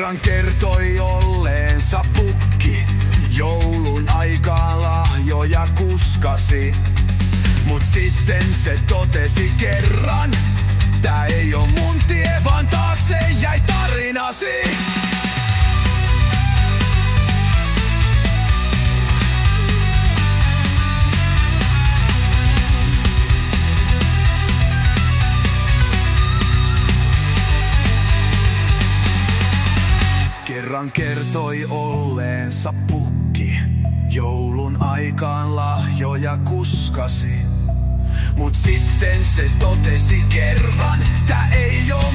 Kerran kertoi olleensa pukki, joulun aikaan lahjoja kuskasi. Mut sitten se totesi kerran, tää ei oo mun tie, vaan taakse jäi tarinasi. Kerran kertoi olleensa pukki, joulun aikaan lahjoja kuskasi. Mut sitten se totesi kerran, tää ei oo